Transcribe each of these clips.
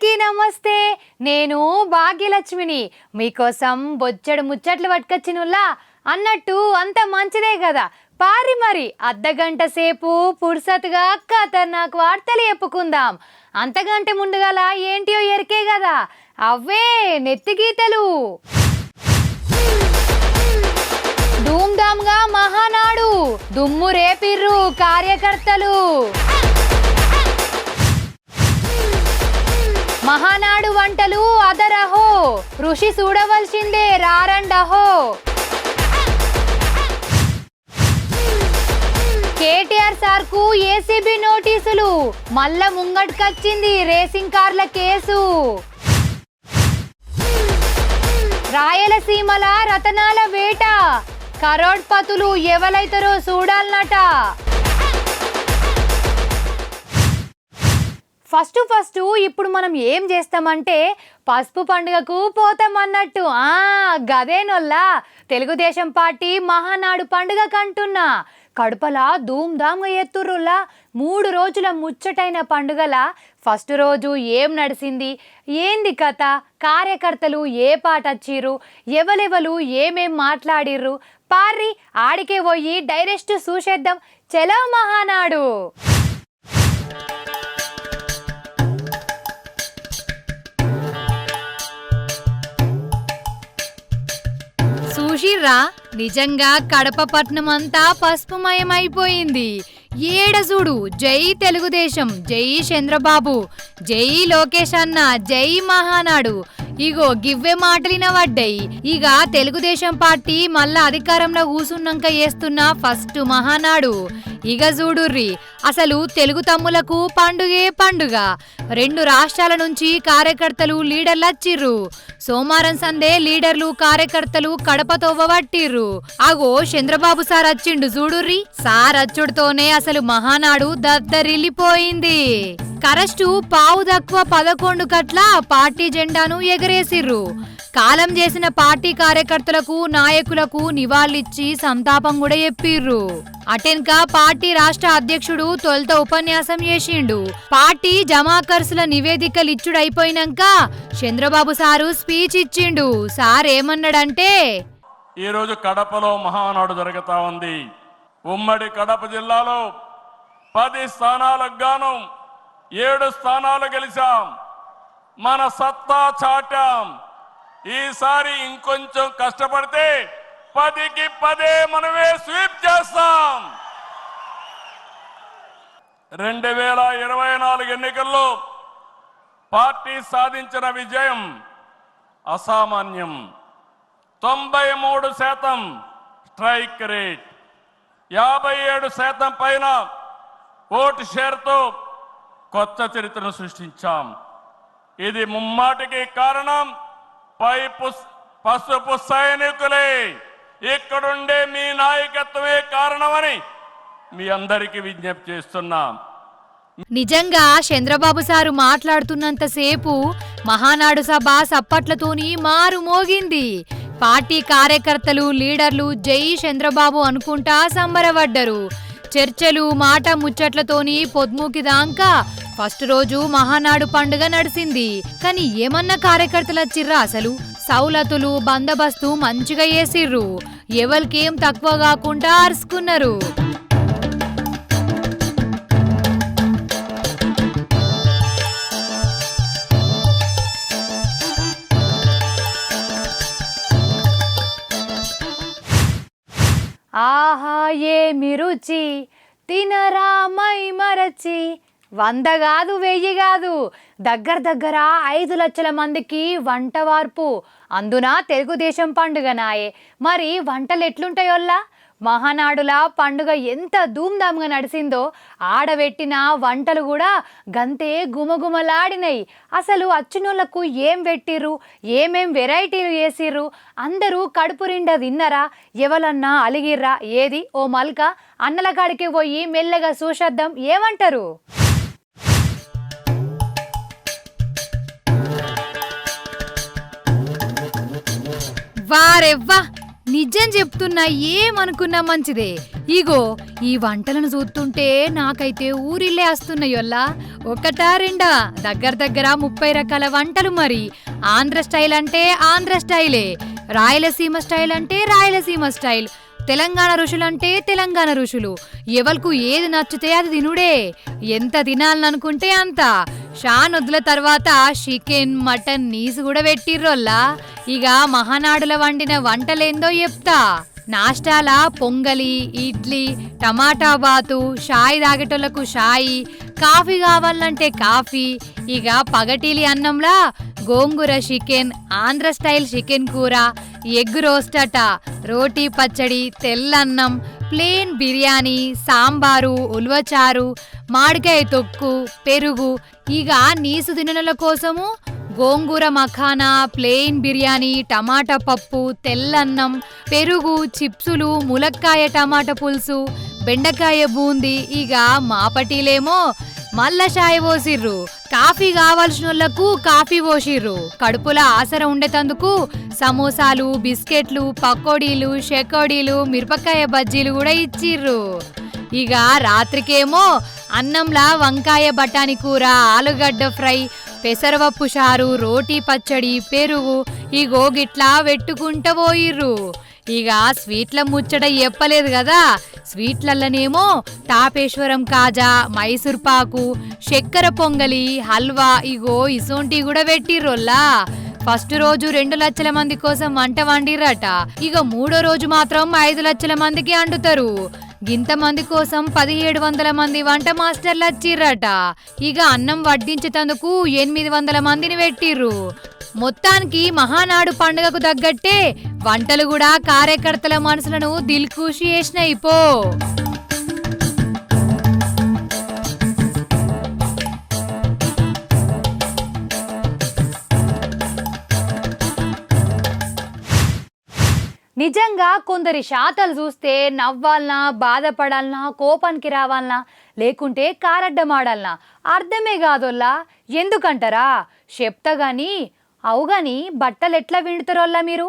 అందరికీ నమస్తే. నేను భాగ్యలక్ష్మిని. మీకోసం బొచ్చడు ముచ్చట్లు పట్టుకొచ్చినుల్లా అన్నట్టు అంత మంచిదే కదా. పారి మరి అర్ధగంట సేపు పుర్సత్తుగా ఖతర్నాక్ వార్తలు చెప్పుకుందాం. అంతకంటే ముందుగాల ఏంటియో ఎరికే కదా, అవే నెత్తిగీతలు. ధూమ్ధామ్గా మహానాడు దుమ్ము రేపిర్రు కార్యకర్తలు. మహానాడు వంటలు అదరహో, రుషి చూడవలసిందే రారండహో. కేటీఆర్ సార్ కు ఏసీబీ నోటీసులు, మళ్ళా ముంగట్కొచ్చింది రేసింగ్ కార్ల కేసు. రాయలసీమల రతనాల వేట, కరోడ్పతులు ఎవలైతారో చూడాలన్నట. ఫస్ట్ ఇప్పుడు మనం ఏం చేస్తామంటే పసుపు పండుగకు పోతామన్నట్టు. గదేనొల్లా తెలుగుదేశం పార్టీ మహానాడు పండుగ కంటున్నా. కడపలా ధూమ్ధామ్గా ఎత్తుర్రులా 3 రోజుల ముచ్చటైన పండుగల ఫస్ట్ రోజు ఏం నడిచింది, ఏంది కథ, కార్యకర్తలు ఏ పాట వచ్చిర్రు, ఎవలెవలు ఏమేం మాట్లాడిర్రు, పార్రి ఆడికే పోయి డైరెక్ట్ చూసేద్దాం. చలో మహానాడు. చూసిర్రా, నిజంగా కడప పట్నం అంతా పసుపుమయమైపోయింది. ఏడజూడు జై తెలుగుదేశం, జై చంద్రబాబు, జై లోకేష్ అన్న, జై మహానాడు. ఇగో గివ్వే మాటలిన పడ్డాయి. ఇక తెలుగుదేశం పార్టీ మళ్ళా అధికారంలో కూసున్నాక చేస్తున్న ఫస్ట్ మహానాడు. ఇక చూడుర్రి, అసలు తెలుగు తమ్ములకు పండుగే పండుగ. 2 రాష్ట్రాల నుంచి కార్యకర్తలు లీడర్లు వచ్చిర్రు. సోమవారం సందే లీడర్లు కార్యకర్తలు కడప తోవబట్టిర్రు. అగో చంద్రబాబు సార్ వచ్చిండు చూడుర్రి. సార్ అచ్చుడుతోనే అసలు మహానాడు దద్దరిల్లిపోయింది. కరెస్టు పావు తక్కువ 11 గంటల పార్టీ జెండాను ఎగరేసిర్రు. కాలం చేసిన పార్టీ కార్యకర్తలకు నాయకులకు నివాళిచ్చి సంతాపం కూడా చెప్పిర్రు. అటెన్క పార్టీ రాష్ట్ర అధ్యక్షుడు తొలుత ఉపన్యాసం చేసిండు. పార్టీ జమాకర్సుల నివేదికలు ఇచ్చుడైపోయినాక చంద్రబాబు సారు స్పీచ్ ఇచ్చిండు. సార్ ఏమన్నాడంటే, ఈరోజు కడపలో మహానాడు జరుగుతా ఉంది. ఉమ్మడి కడప జిల్లాలో 10 స్థానాలకు గాను 7 స్థానాలు గెలిచాం. మన సత్తా చాటాం. ఈసారి ఇంకొంచెం కష్టపడితే 10కి 10 మనమే స్వీప్ చేస్తాం. 2024 ఎన్నికల్లో పార్టీ సాధించిన విజయం అసామాన్యం. 93% స్ట్రైక్ రేట్, 57% పైన ఓటు షేర్తో కొత్త చరిత్రను సృష్టించాం. ఇది ముమ్మాటికి కారణం పసుపు సైనికులే. ఇక్కడుండే మీ నాయకత్వమే కారణమని మీ అందరికీ విజ్ఞప్తి చేస్తున్నాం. నిజంగా చంద్రబాబు సారు మాట్లాడుతున్నంతసేపు మహానాడు సభ సప్పట్లతోని మారు మోగింది. పార్టీ కార్యకర్తలు లీడర్లు జై చంద్రబాబు అనుకుంటా సంబరపడ్డరు. చర్చలు మాట ముచ్చట్లతోని పొద్దుముకి దాకా ఫస్ట్ రోజు మహానాడు పండుగ నడిచింది. కానీ ఏమన్నా కార్యకర్తలు వచ్చిర్రా? అసలు సౌలతులు బందోబస్తు మంచిగా వేసిర్రు. ఎవరికేం తక్కువ కాకుండా అరుచుకున్నారు. ఆహా ఏమి రుచి, తినరా మై మరచి. 100 కాదు 1000 కాదు, దగ్గర 5 లక్షల మందికి వంట వార్పు. అందున తెలుగుదేశం పండుగ నాయే. మరి వంటలు ఎట్లుంటాయోల్లా? మహానాడుల పండుగ ఎంత ధూమ్ధామ్గా నడిచిందో ఆడబెట్టిన వంటలు కూడా గంతే గుమగుమలాడినాయి. అసలు అచ్చినోళ్లకు ఏం పెట్టిర్రు, ఏమేం వెరైటీలు చేసిర్రు, అందరూ కడుపు నిండా తిన్నరా, ఎవలన్నా అలిగిర్రా? ఏది ఓ మల్క అన్నల కాడికి పోయి మెల్లగా చూసేద్దాం. ఏమంటారు? వారెవ్వా, నిజం చెప్తున్నా, ఏమనుకున్నా మంచిదే. ఇగో ఈ వంటలను చూస్తుంటే నాకైతే ఊరిల్లే వస్తున్నాయొల్లా. ఒకటా రెండా దగ్గర దగ్గర 30 రకాల వంటలు. మరి ఆంధ్ర స్టైల్ అంటే ఆంధ్ర స్టైలే, రాయలసీమ స్టైల్ అంటే రాయలసీమ స్టైల్, తెలంగాణ రుచులంటే తెలంగాణ రుచులు. ఎవరికి ఏది నచ్చితే అది తినుడే, ఎంత తినాలనుకుంటే అంత. షానొద్దుల తర్వాత చికెన్ మటన్ నీసు కూడా పెట్టిర్రోల్లా. ఇక మహానాడుల వండిన వంటలేందో చెప్తా. నాష్టాల పొంగలి, ఇడ్లీ, టమాటా బాతు, షాయి తాగేటోళ్లకు షాయి, కాఫీ కావాలంటే కాఫీ. ఇక పగటీలి అన్నంలా గోంగూర చికెన్, ఆంధ్ర స్టైల్ చికెన్ కూర, ఎగ్ రోస్ట్ అట, రోటీ పచ్చడి, తెల్లన్నం, ప్లేన్ బిర్యానీ, సాంబారు, ఉల్వచారు, మామిడికాయ తొక్కు, పెరుగు. ఇక నీసు తిననుల కోసము గోంగూర మఖానా, ప్లెయిన్ బిర్యానీ, టమాటా పప్పు, తెల్లన్నం, పెరుగు, చిప్సులు, ములక్కాయ టమాటా పులుసు, బెండకాయ బూందీ. ఇక మాపటీలేమో మల్ల షాయి పోసిర్రు. Coffee కావాల్సినోళ్లకు coffee పోసిర్రు. కడుపుల ఆసర ఉండేతందుకు సమోసాలు, బిస్కెట్లు, పకోడీలు, షెకోడీలు, మిరపకాయ బజ్జీలు కూడా ఇచ్చిర్రు. ఇక రాత్రికేమో అన్నంలా వంకాయ బఠానీ కూర, ఆలుగడ్డ ఫ్రై, పెసరపప్పు చారు, రోటీ పచ్చడి, పెరుగు. ఇగో గిట్లా పెట్టుకుంటూ పోయిర్రు. ఇక స్వీట్ల ముచ్చట చెప్పలేదు కదా. స్వీట్లల్లనేమో తాపేశ్వరం కాజా, మైసూర్ పాకు, చక్కెర పొంగలి, హల్వా. ఇగో ఇసోంటి కూడా పెట్టిర్రోల్లా. ఫస్ట్ రోజు 2 లక్షల మంది కోసం వంట వండిర్రట. ఇక 3వ రోజు మాత్రం 5 లక్షల మందికి వండుతారు. గింతమంది కోసం 1700 మంది వంట మాస్టర్లు వచ్చిర్రట. ఇక అన్నం వడ్డించేందుకు 800 మందిని పెట్టిర్రు. మొత్తానికి మహానాడు పండుగకు తగ్గట్టే వంటలు కూడా కార్యకర్తల మనసులను దిల్ఖుషి చేసినాయి పో. నిజంగా కొందరి శాతలు చూస్తే నవ్వాలనా, బాధపడాలనా, కోపానికి రావాలనా, లేకుంటే కారడ్డమాడాలనా అర్థమే కాదోల్లా. ఎందుకంటారా చెప్తా గాని. అవుగాని బట్టలు ఎట్లా విండుతారోల్లా మీరు?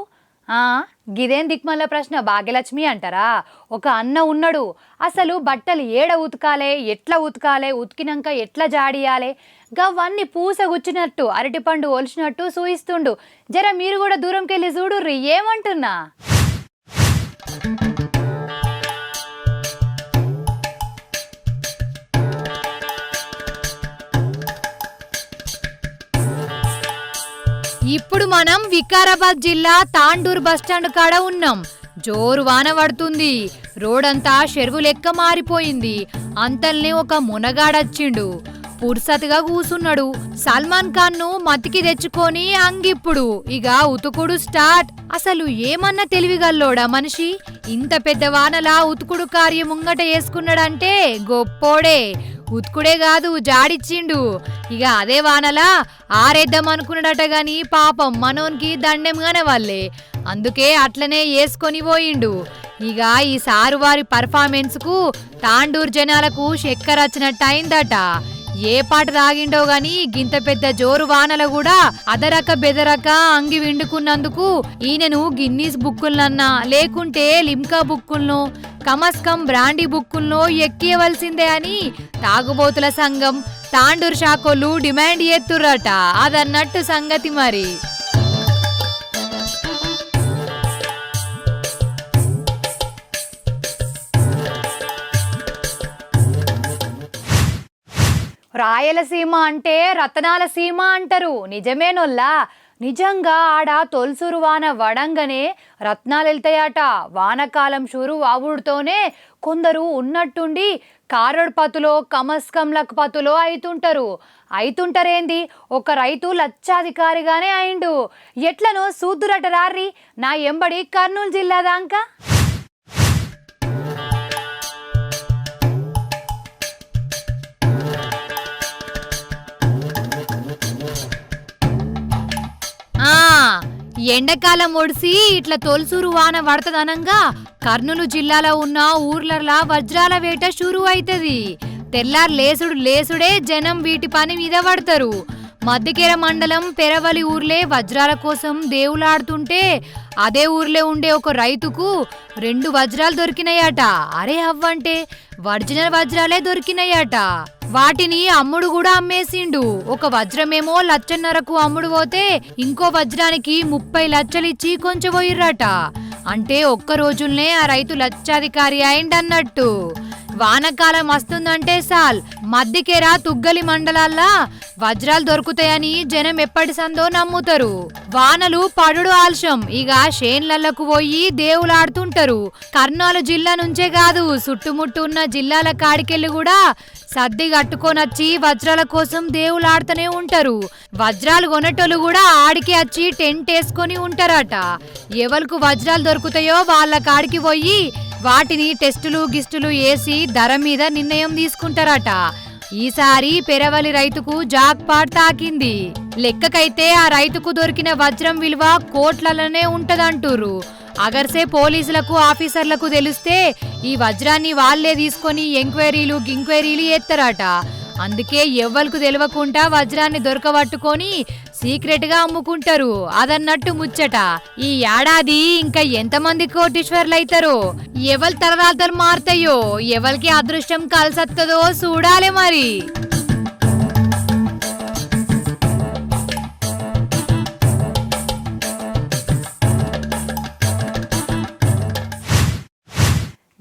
గిదేం దిక్మల్ల ప్రశ్న భాగ్యలక్ష్మి అంటారా? ఒక అన్న ఉన్నాడు, అసలు బట్టలు ఏడ ఉతకాలే, ఎట్లా ఉతకాలే, ఉతికినాక ఎట్లా జాడియాలే, గవన్నీ పూసగుచ్చినట్టు అరటిపండు ఒలిచినట్టు చూయిస్తుండు. జర మీరు కూడా దూరంకెళ్ళి చూడుర్రి ఏమంటున్నా. ఇప్పుడు మనం వికారాబాద్ జిల్లా తాండూర్ బస్టాండ్ కాడ ఉన్నాం. జోరు వాన పడుతుంది. రోడంతా చెరువు లెక్క మారిపోయింది. అంతల్నే ఒక మునగాడొచ్చిండు. పుర్సత్గా కూసున్నాడు. సల్మాన్ ఖాన్ ను మతికి తెచ్చుకొని అంగిప్పుడు ఇక ఉతుకుడు స్టార్ట్. అసలు ఏమన్నా తెలివిగల్లోడా మనిషి? ఇంత పెద్ద వానలా ఉతుకుడు కార్యం ముంగట వేసుకున్నాడంటే గొప్పోడే. ఉతుకుడే కాదు జాడిచ్చిండు. ఇక అదే వానలా ఆరేద్దాం అనుకున్నాడట గాని పాపం మనోన్కి దండెంగానే వాళ్ళే. అందుకే అట్లనే వేసుకొని పోయిండు. ఇక ఈ సారు వారి పర్ఫార్మెన్స్ కు తాండూర్ జనాలకు చక్కెర వచ్చినట్టు అయిందట. ఏ పాట తాగిండో గాని గింత పెద్ద జోరు వానల కూడా అదరక బెదరక అంగి విండుకున్నందుకు ఈయనను గిన్నీస్ బుక్కులన్నా లేకుంటే లిమ్కా బుక్కులను కమస్కం బ్రాండీ బుక్కులను ఎక్కియవలసిందే అని తాగుబోతుల సంఘం తాండూర్ శాఖలు డిమాండ్ ఎత్తుర్రట. అదన్నట్టు సంగతి మరి. రాయలసీమ అంటే రతనాల సీమ అంటారు. నిజమేనోల్లా. నిజంగా ఆడ తొలసూరు వాన వడంగానే రత్నాలు వెళ్తాయట. వానకాలం షురు అవుడుతోనే కొందరు ఉన్నట్టుండి కారడు పతులో కమస్కంలకు పతులో అయితుంటారేంది. ఒక రైతు లక్షాధికారిగానే అయిండు. ఎట్లనో సూదురట రారి నా ఎంబడి కర్నూలు జిల్లా దాకా. ఎండకాలం ఒడిసి ఇట్లా తొలసూరు వాన పడతదనంగా కర్నూలు జిల్లాలో ఉన్న ఊర్లలా వజ్రాల వేట షురు అవుతుంది. తెల్లారు లేసుడే జనం వీటి పని మీద పడతారు. మద్దికేర మండలం పెరవలి ఊర్లే వజ్రాల కోసం దేవులాడుతుంటే అదే ఊర్లే ఉండే ఒక రైతుకు 2 వజ్రాలు దొరికినాయట. అరే అవ్వంటే ఒరిజినల్ వజ్రాలే దొరికినాయట. వాటిని అమ్ముడు కూడా అమ్మేసిండు. ఒక వజ్రమేమో 1,50,000కు అమ్ముడు పోతే ఇంకో వజ్రానికి 30 లక్షలిచ్చి కొంచెపోయిర్రట. అంటే ఒక్క రోజుల్నే ఆ రైతు లక్షాధికారి అయిండన్నట్టు. వానకాలం వస్తుందంటే సాల్ మద్దికేరా తుగ్గలి మండలాల్లో వజ్రాలు దొరుకుతాయని జనం ఎప్పటి సందో నమ్ముతారు. వానలు పడుడు ఆల్షం ఇక షేన్లలకు పోయి దేవులాడుతుంటారు. కర్నూలు జిల్లా నుంచే కాదు చుట్టుముట్టు ఉన్న జిల్లాల కాడికెళ్ళి కూడా సద్ది కట్టుకొనొచ్చి వజ్రాల కోసం దేవులాడుతూనే ఉంటారు. వజ్రాలు కొనేటోళ్ళు కూడా ఆడికి వచ్చి టెంట్ వేసుకొని ఉంటారట. ఎవరికి వజ్రాలు దొరుకుతాయో వాళ్ళ కాడికి పోయి వాటిని టెస్టులు గిస్టులు వేసి ధర మీద నిర్ణయం తీసుకుంటారట. ఈసారి పెరవలి రైతుకు జాక్పాట్ తాకింది. లెక్కకైతే ఆ రైతుకు దొరికిన వజ్రం విలువ కోట్లలోనే ఉంటదంటుర్రు. అగర్సే పోలీసులకు ఆఫీసర్లకు తెలిస్తే ఈ వజ్రాన్ని వాళ్లే తీసుకొని ఎంక్వైరీలు చేస్తారట. అందుకే ఎవ్వరికి తెలియకుండా వజ్రాన్ని దొరకబట్టుకొని సీక్రెట్ గా అమ్ముకుంటారు. అదన్నట్టు ముచ్చట. ఈ ఏడాది ఇంకా ఎంతమంది కోటీశ్వర్లైతారో, ఎవరి తలరాతలు మారుతాయో, ఎవరికి అదృష్టం కలిసొత్తదో చూడాలి మరి.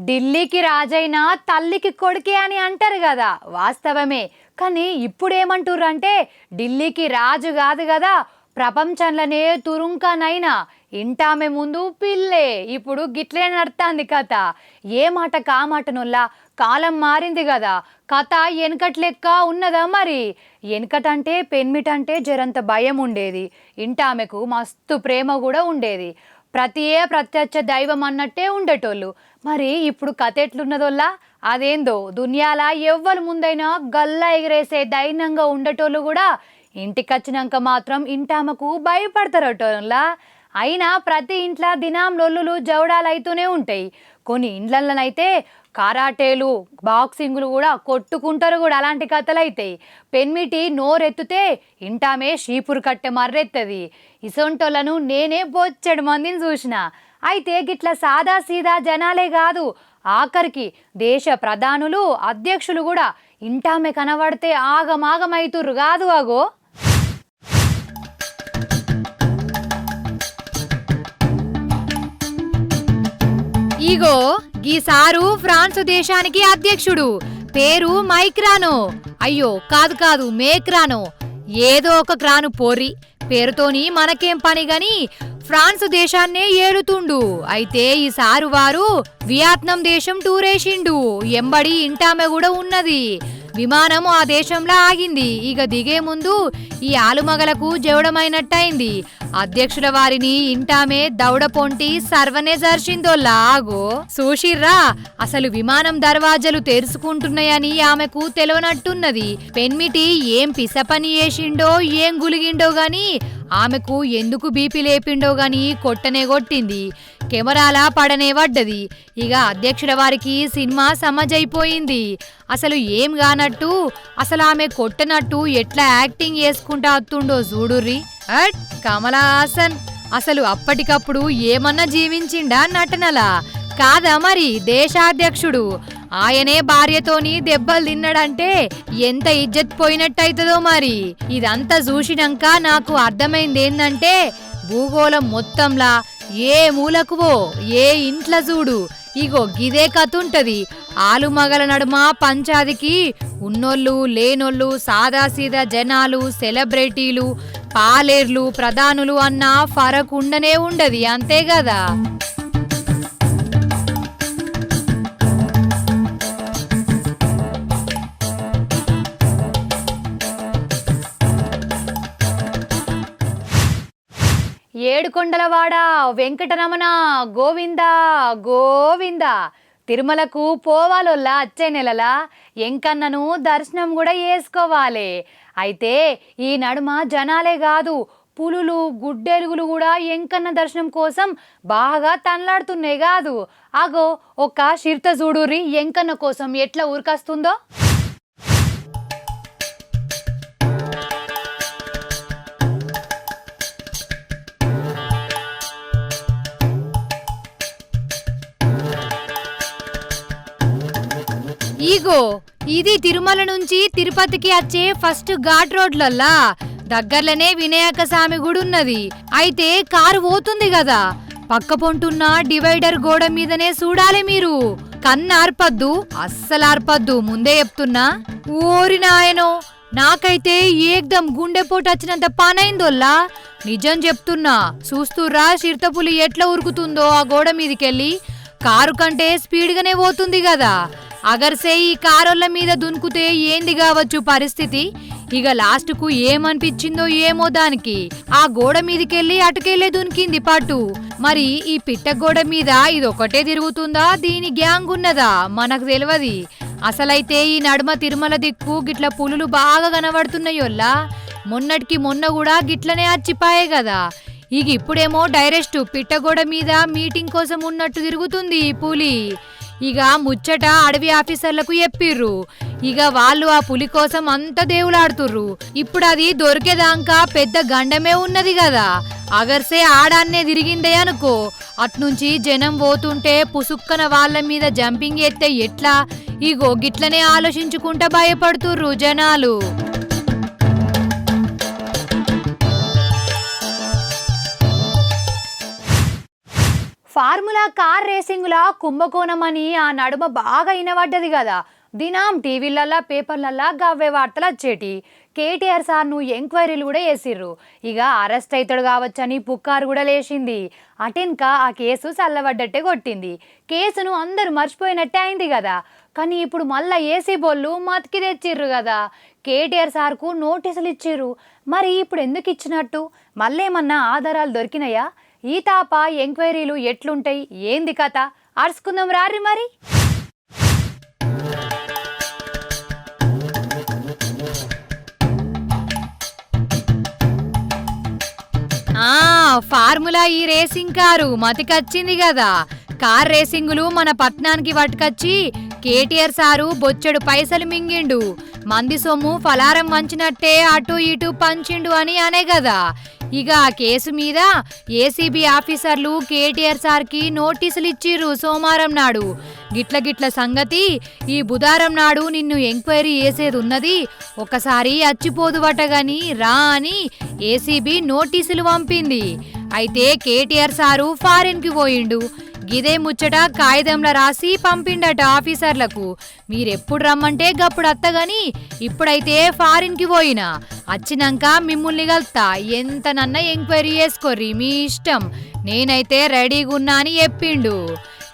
ఢిల్లీకి రాజైనా తల్లికి కొడుకే అని అంటారు కదా, వాస్తవమే. కానీ ఇప్పుడేమంటుర్రంటే ఢిల్లీకి రాజు కాదు కదా, ప్రపంచంలోనే తురుంకనైనా ఇంటామె ముందు పిల్లే. ఇప్పుడు గిట్లే నడుతుంది కథ. ఏ మాట కామాటనుల్లా కాలం మారింది కదా, కథ వెనకట్లెక్క ఉన్నదా మరి. వెనకటంటే పెన్మిటంటే జరంత భయం ఉండేది, ఇంటామెకు మస్తు ప్రేమ కూడా ఉండేది. ప్రత్యక్ష దైవం అన్నట్టే ఉండేటోళ్ళు. మరి ఇప్పుడు కథ ఎట్లున్నదోల్లా, అదేందో దునియాలా ఎవ్వరు ముందైనా గల్లా ఎగిరేసే ధైర్యంగా ఉండేటోళ్ళు కూడా ఇంటికొచ్చినాక మాత్రం ఇంటామకు భయపడతారటోళ్ళ. అయినా ప్రతి ఇంట్లో దినం లొల్లులు జవడాలు అవుతూనే ఉంటాయి. కొన్ని ఇండ్లలోనైతే కరాటేలు బాక్సింగ్లు కూడా కొట్టుకుంటారు కూడా. అలాంటి కథలు అవుతాయి. పెన్మిటి నోరెత్తుతే ఇంటామే షీపురు కట్టె మర్రెత్తది. ఇసొంటోళ్ళను నేనే బొచ్చెడు మందిని చూసిన. అయితే గిట్ల సాదా సీదా జనాలే కాదు, ఆఖరికి దేశ ప్రధానులు అధ్యక్షులు కూడా ఇంటామె కనబడితే ఆగమాగమైతుర్రు కాదు. అగో ఇగో గీసారు ఫ్రాన్స్ దేశానికి అధ్యక్షుడు, పేరు మైక్రానో. అయ్యో కాదు మేక్రానో, ఏదో ఒక క్రాను పోర్రి. పేరుతోని మనకేం పని గని ఫ్రాన్స్ దేశాన్నే ఏలుతుండు. అయితే ఈసారు వారు వియత్నాం దేశం టూరేసిండు. ఎంబడి ఇంటామె కూడా ఉన్నది. విమానం ఆ దేశంలో ఆగింది. ఇక దిగే ముందు ఈ ఆలుమగలకు జవడమైనట్టయింది. అధ్యక్షుల వారిని ఇంటామే దౌడ పొంటి సర్వనే జర్షిందోల్లా. ఆగో చూసిర్రా, అసలు విమానం దర్వాజలు తెరుచుకుంటున్నాయని ఆమెకు తెలియనట్టున్నది. పెన్మిటి ఏం పిసపని చేసిండో ఏం గులిగిండో గాని ఆమెకు ఎందుకు బీపీ లేపిండో గాని కొట్టనే కొట్టింది. కెమెరాల పడనే పడ్డది. ఇక అధ్యక్షుల వారికి సినిమా సమజైపోయింది. అసలు ఏం కానట్టు, అసలు ఆమె కొట్టనట్టు ఎట్లా యాక్టింగ్ చేసుకుంటా అత్తుండో చూడుర్రి. కమలా హాసన్ అసలు అప్పటికప్పుడు ఏమన్నా జీవించిండా నటనలా కాదా మరి దేశాధ్యక్షుడు. ఆయనే భార్యతోని దెబ్బలు తిన్నాడంటే ఎంత ఇజ్జత్ పోయినట్టయితదో మరి. ఇదంతా చూసినాక నాకు అర్థమైంది ఏందంటే, భూగోళం మొత్తంలా ఏ మూలకువో ఏ ఇంట్ల చూడు ఇగో గిదే కథుంటది. ఆలుమగల నడుమ పంచాదికి ఉన్నోళ్ళు లేనోళ్ళు సాదాసీదా జనాలు సెలబ్రిటీలు పాలేర్లు ప్రధానులు అన్న ఫరక్ ఉండనే ఉండది, అంతే కదా. ఏడుకొండలవాడ వెంకటరమణ గోవిందా గోవిందా. తిరుమలకు పోవాలోల్లా వచ్చే నెలలా ఎంకన్నను దర్శనం కూడా చేసుకోవాలి. అయితే ఈ నడుమ జనాలే కాదు పులులు గుడ్డెలుగులు కూడా ఎంకన్న దర్శనం కోసం బాగా తన్లాడుతున్నాయి కాదు. అగో ఒక చిరుత చూడుర్రి ఎంకన్న కోసం ఎట్లా ఊరికొస్తుందో. ఇగో ఇది తిరుమల నుంచి తిరుపతికి వచ్చే ఫస్ట్ ఘాట్ రోడ్లల్లా దగ్గరలోనే వినాయక స్వామి గుడి ఉన్నది. అయితే కారు పోతుంది కదా, పక్క పొంటున్న డివైడర్ గోడ మీదనే చూడాలి మీరు. కన్ను ఆర్పద్దు, అస్సలు ఆర్పద్దు, ముందే చెప్తున్నా. ఓరి నాయనో, నాకైతే ఏకదం గుండెపోటు వచ్చినంత పనైందోల్లా. నిజం చెప్తున్నా, చూస్తుర్రా చిరుతపులి ఎట్లా ఉరుకుతుందో ఆ గోడ మీదకెళ్ళి. కారు కంటే స్పీడ్గానే పోతుంది కదా. అగర్సే ఈ కారోళ్ళ మీద దునుకుతే ఏంది కావచ్చు పరిస్థితి. ఇక లాస్ట్కు ఏమనిపించిందో ఏమో దానికి. ఆ గోడ మీదకెళ్ళి అటుకెళ్లే దునికింది పట్టు. మరి ఈ పిట్ట గోడ మీద ఇదొకటే తిరుగుతుందా, దీని గ్యాంగ్ ఉన్నదా మనకు తెలియదు. అసలైతే ఈ నడుమ తిరుమల దిక్కు గిట్ల పులులు బాగా కనబడుతున్నాయోల్లా. మొన్నటికి మొన్న కూడా గిట్లనే అచ్చిపాయే కదా. ఇక ఇప్పుడేమో డైరెక్ట్ పిట్టగోడ మీద మీటింగ్ కోసం ఉన్నట్టు తిరుగుతుంది ఈ పులి. ఇక ముచ్చట అడవి ఆఫీసర్లకు చెప్పిర్రు. ఇక వాళ్ళు ఆ పులి కోసం అంత దేవులాడుతుర్రు. ఇప్పుడు అది దొరికేదాకా పెద్ద గండమే ఉన్నది కదా. అగర్సే ఆడాన్నే తిరిగిందే అనుకో, అట్నుంచి జనం పోతుంటే పుసుక్కన వాళ్ళ మీద జంపింగ్ ఎత్తే ఎట్లా, ఇగో గిట్లనే ఆలోచించుకుంటా భయపడుతుర్రు జనాలు. ఫార్ములా కార్ రేసింగులా కుంభకోణం అని ఆ నడుమ బాగా వినబడ్డది కదా. దినం టీవీలల్లా పేపర్లల్లా గవ్వే వార్తలు వచ్చేటి. కేటీఆర్ సార్ను ఎంక్వైరీలు కూడా చేసిర్రు. ఇక అరెస్ట్ అవుతాడు కావచ్చని పుకారు కూడా లేచింది. అటెన్క ఆ కేసు చల్లబడ్డట్టే కొట్టింది. కేసును అందరూ మర్చిపోయినట్టే అయింది కదా. కానీ ఇప్పుడు మళ్ళా ఏసీ బోళ్ళు మతికి తెచ్చిర్రు కదా. కేటీఆర్ సార్కు నోటీసులు ఇచ్చిర్రు. మరి ఇప్పుడు ఎందుకు ఇచ్చినట్టు, మళ్ళేమన్నా ఆధారాలు దొరికినాయా? ఈ తాప ఎంక్వైరీలు ఎట్లుంటాయి, ఏంది కథ అరుచుకుందాం రారి మరి. ఫార్ములా ఈ రేసింగ్ కారు మతికొచ్చింది కదా. కార్ రేసింగులు మన పట్నానికి పట్టుకొచ్చి కేటీఆర్ సారు బొచ్చెడు పైసలు మింగిండు. మంది సొమ్ము ఫలారం వంచినట్టే అటు ఇటు పంచిండు అని అనే కదా. ఇక ఆ కేసు మీద ఏసీబీ ఆఫీసర్లు కేటీఆర్ సార్కి నోటీసులు ఇచ్చిర్రు సోమవారం నాడు. గిట్ల సంగతి, ఈ బుధవారం నాడు నిన్ను ఎంక్వైరీ చేసేది ఉన్నది, ఒకసారి అచ్చిపోదువట గాని రా అని ఏసీబీ నోటీసులు పంపింది. అయితే కేటీఆర్ సారు ఫారెన్కి పోయిండు. గిదే ముచ్చట కాగితంలో రాసి పంపిండట ఆఫీసర్లకు. మీరెప్పుడు రమ్మంటే గప్పుడు అత్తగాని, ఇప్పుడైతే ఫారిన్కి పోయినా, వచ్చినాక మిమ్మల్ని కలుతా, ఎంతనన్నా ఎంక్వైరీ చేసుకోర్రి మీ ఇష్టం, నేనైతే రెడీగా ఉన్నా అని చెప్పిండు.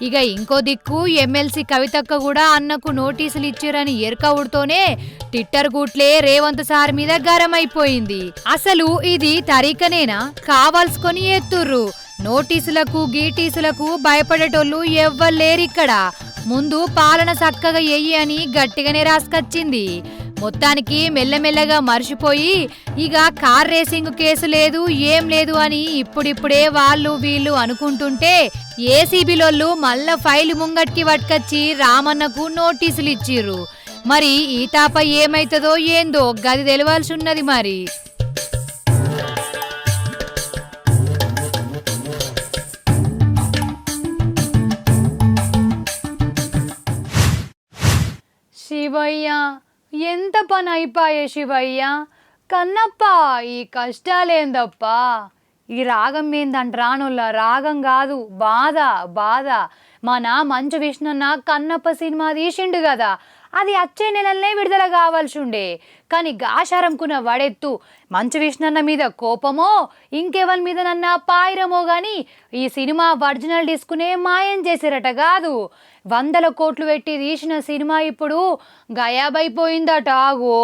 ఇక ఇంకో దిక్కు ఎమ్మెల్సీ కవితక్క కూడా అన్నకు నోటీసులు ఇచ్చిరని ఎరకవుడుతోనే ట్విట్టర్ గుట్లే రేవంత్ సార్ మీద గరమైపోయింది. అసలు ఇది తరీకనేనా, కావాల్సుకొని ఎత్తుర్రు. నోటీసులకు గీటీసులకు భయపడేటోళ్ళు ఎవ్వలేరిక్కడ. ముందు పాలన చక్కగా ఎయ్యి అని గట్టిగానే రాసుకొచ్చింది. మొత్తానికి మెల్లమెల్లగా మర్చిపోయి ఇక కార్ రేసింగ్ కేసు లేదు ఏం లేదు అని ఇప్పుడిప్పుడే వాళ్ళు వీళ్ళు అనుకుంటుంటే ఏసీబీలోళ్ళు మళ్ళా ఫైలు ముంగట్కి పట్టుకొచ్చి రామన్నకు నోటీసులు ఇచ్చిర్రు. మరి ఈ తాప ఏమైతుందో ఏందో గది తెలవాల్సి ఉన్నది మరి. శివయ్య, ఎంత పని అయిపోయే శివయ్య. కన్నప్ప, ఈ కష్టాలేందప్పా. ఈ రాగం ఏందంట రానుల్లా, రాగం కాదు బాధ. మన మంచు విష్ణున్న కన్నప్ప సినిమా తీసిండు కదా, అది వచ్చే నెలలనే విడుదల కావాల్సి ఉండే. కానీ గాశారంకున్న వడెత్తు మంచు విష్ణన్న మీద కోపమో ఇంకెవరి మీద నన్న పాయిరమో గాని ఈ సినిమా ఒరిజినల్ డిస్కునే మాయం చేసిరట కాదు. 100 కోట్లు పెట్టి తీసిన సినిమా ఇప్పుడు గయాబైపోయిందట. ఆగో,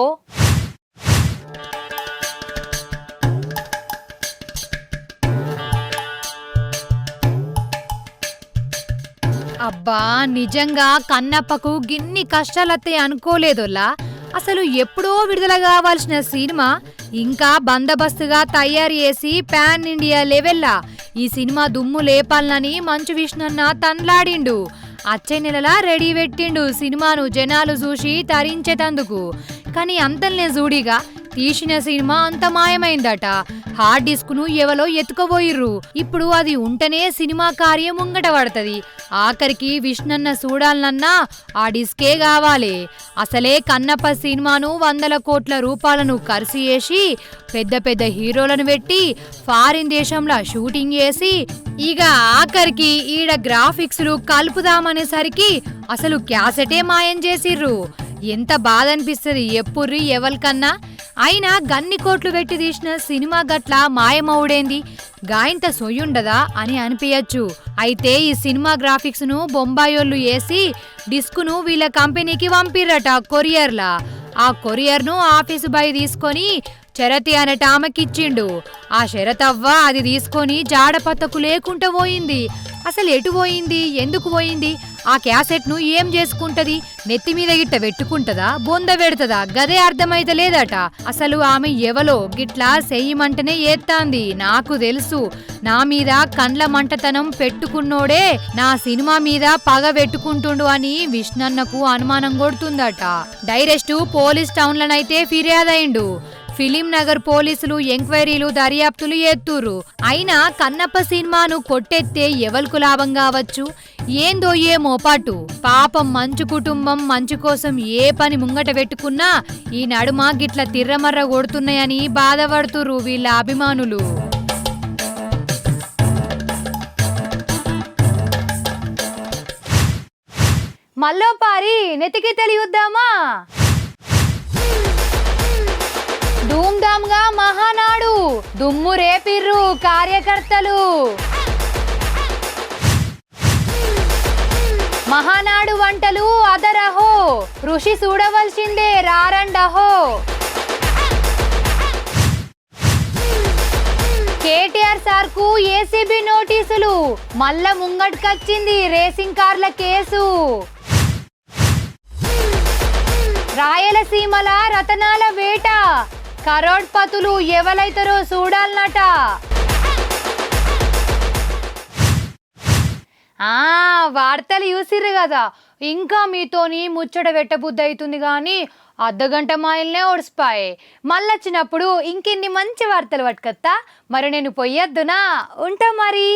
అబ్బా నిజంగా కన్నప్పకు గిన్ని కష్టాలత్తాయి అనుకోలేదోలా. అసలు ఎప్పుడో విడుదల కావాల్సిన సినిమా ఇంకా బందోబస్తుగా తయారు చేసి పాన్ ఇండియా లెవెల్లా ఈ సినిమా దుమ్ము లేపాలని మంచు విష్ణున్న తన్లాడిండు. వచ్చే నెలలా రెడీ పెట్టిండు సినిమాను జనాలు చూసి తరించేటందుకు. కానీ అంతల్నే జూడిగా తీసిన సినిమా అంత మాయమైందట. హార్డ్ డిస్క్ ను ఎవలో ఎత్తుకుపోయిర్రు. ఇప్పుడు అది ఉంటేనే సినిమా కార్యం ముంగట పడుతుంది. ఆఖరికి విష్ణన్న చూడాలన్నా ఆ డిస్కే కావాలి. అసలే కన్నప్ప సినిమాను 100 కోట్ల రూపాయలను ఖర్చు చేసి పెద్ద పెద్ద హీరోలను పెట్టి ఫారిన్ దేశంలో షూటింగ్ చేసి ఇక ఆఖరికి ఈడ గ్రాఫిక్స్లు కలుపుదామనేసరికి అసలు క్యాసెటే మాయం చేసిర్రు. ఎంత బాధ అనిపిస్తుంది ఎప్పుర్రి ఎవరికన్నా. అయినా గన్ని కోట్లు పెట్టి తీసిన సినిమా గట్ల మాయమవుడేంది, గాయంత సొయ్యుండదా అని అనిపించచ్చు. అయితే ఈ సినిమా గ్రాఫిక్స్ ను బొంబాయోళ్ళు వేసి డిస్కును వీళ్ళ కంపెనీకి పంపిర్రట కొరియర్లా. ఆ కొరియర్ ను ఆఫీసు బాయ్ తీసుకొని చరతి అనేట ఆమెకిచ్చిండు. ఆ శరతవ్వ అది తీసుకొని జాడపత్తకు లేకుండా పోయింది. అసలు ఎటు పోయింది, ఎందుకు పోయింది, ఆ క్యాసెట్ ను ఏం చేసుకుంటది, నెత్తి మీద గిట్ట పెట్టుకుంటదా, బొంద పెడతదా, గదే అర్థమైతలేదట. అసలు ఆమె ఎవలో గిట్లా చెయ్యమంటనే ఏత్తాంది. నాకు తెలుసు నా మీద కండ్ల మంటతనం పెట్టుకున్నోడే నా సినిమా మీద పగ పెట్టుకుంటుండు అని విష్ణన్నకు అనుమానం కొడుతుందట. డైరెక్ట్ పోలీస్ టౌన్లనైతే ఫిర్యాదయిండు. ఫిలిం నగర్ పోలీసులు ఎంక్వైరీలు దర్యాప్తులు ఎత్తురు. అయినా కన్నప్ప సినిమాను కొట్టెత్తే ఎవరికి లాభం కావచ్చు, ఏందో ఏమో పాటు. పాపం మంచు కుటుంబం మంచు కోసం ఏ పని ముంగట పెట్టుకున్నా ఈ నడుమ గిట్ల తిర్రమర్ర కొడుతున్నాయని బాధపడుతురు వీళ్ళ అభిమానులు. మల్లోపారి నెతికి తెలియద్దామా? ధూమ్ధామ్ గా మహానాడు దుమ్ము రేపిర్రు కార్యకర్తలు. మహానాడు వంటలు అదరహో, రుచి చూడవలసిందే రారండహో. కేటీఆర్ సార్ కు ఏసీబీ నోటీసులు, మల్ల ముంగట్కొచ్చింది రేసింగ్ కార్ల కేసు. రాయలసీమల రతనాల వేట, కరోడ్పతులు ఎవలైతారో చూడాలన్నట. వార్తలు చూసిర్రు కదా, ఇంకా మీతోని ముచ్చట పెట్టబుద్ధి అవుతుంది కానీ అర్ధగంట మైల్నే ఓడిసిపాయే. మళ్ళొచ్చినప్పుడు ఇంకెన్ని మంచి వార్తలు పట్టుకొత్తా. మరి నేను పొయ్యొద్దునా, ఉంటా మరి.